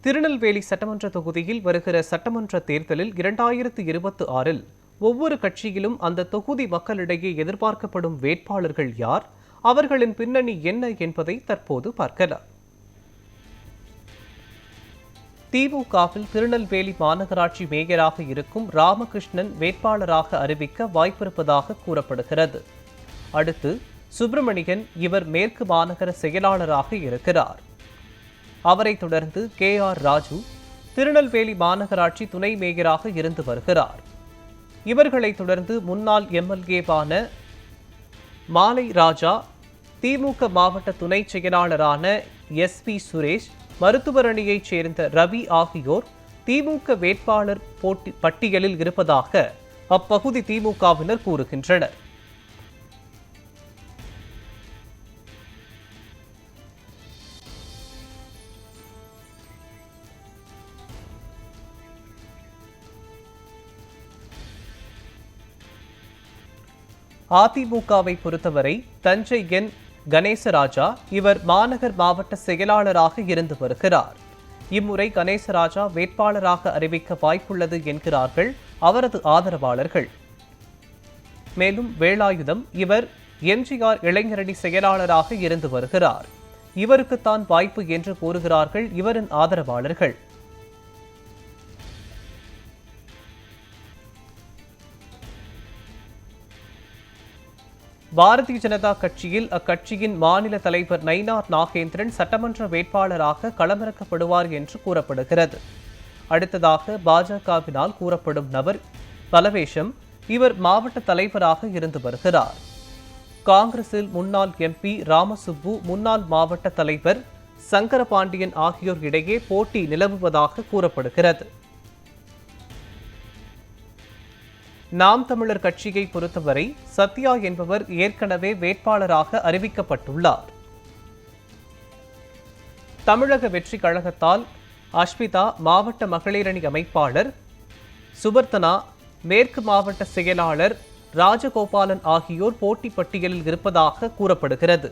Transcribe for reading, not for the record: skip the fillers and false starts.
திருநெல்வேலி சட்டமன்ற தொகுதியில் வருகிற சட்டமன்ற தேர்தலில் 2026 ஒவ்வொரு கட்சியிலும் அந்த தொகுதி மக்களிடையே எதிர்பார்க்கப்படும் வேட்பாளர்கள் யார், அவர்களின் பின்னணி என்ன என்பதை தற்போது பார்க்கலாம். திமுகவில் திருநெல்வேலி மாநகராட்சி மேயராக இருக்கும் ராமகிருஷ்ணன் வேட்பாளராக அறிவிக்க வாய்ப்பிருப்பதாக கூறப்படுகிறது. அடுத்து சுப்பிரமணியன், இவர் மேற்கு மாநகர செயலாளராக இருக்கிறார். அவரை தொடர்ந்து KR ராஜு திருநெல்வேலி மாநகராட்சி துணை மேயராக இருந்து வருகிறார். இவர்களை தொடர்ந்து முன்னாள் MLA-வான மாலை ராஜா, திமுக மாவட்ட துணை செயலாளரான SP சுரேஷ், மருத்துவர் அணியைச் சேர்ந்த ரவி ஆகியோர் திமுக வேட்பாளர் பட்டியலில் இருப்பதாக அப்பகுதி திமுகவினர் கூறுகின்றனர். அதிமுகவை பொறுத்தவரை தஞ்சை கணேசராஜா, இவர் மாநகர் மாவட்ட செயலாளராக இருந்து வருகிறார். இம்முறை கணேசராஜா வேட்பாளராக அறிவிக்க வாய்ப்புள்ளது என்கிறார்கள் அவரது ஆதரவாளர்கள். மேலும் வேலாயுதம், இவர் MGR இளைஞரணி செயலாளராக இருந்து வருகிறார். இவருக்குத்தான் வாய்ப்பு என்று கூறுகிறார்கள் இவரின் ஆதரவாளர்கள். பாரதிய ஜனதா கட்சியில் அக்கட்சியின் மாநில தலைவர் நயினார் நாகேந்திரன் சட்டமன்ற வேட்பாளராக களமிறக்கப்படுவார் என்று கூறப்படுகிறது. அடுத்ததாக பாஜகவினால் கூறப்படும் நபர் பலவேஷம், இவர் மாவட்ட தலைவராக இருந்து வருகிறார். காங்கிரஸில் முன்னாள் MP ராமசுப்பு, முன்னாள் மாவட்ட தலைவர் சங்கரபாண்டியன் ஆகியோர் இடையே போட்டி நிலவுவதாக கூறப்படுகிறது. நாம் தமிழர் கட்சியை பொறுத்தவரை சத்யா என்பவர் ஏற்கனவே வேட்பாளராக அறிவிக்கப்பட்டுள்ளார். தமிழக வெற்றி கழகத்தால் அஷ்மிதா மாவட்ட மகளிரணி அமைப்பாளர், சுபர்த்தனா மேற்கு மாவட்ட செயலாளர் ராஜகோபாலன் ஆகியோர் போட்டி பட்டியலில் இருப்பதாக கூறப்படுகிறது.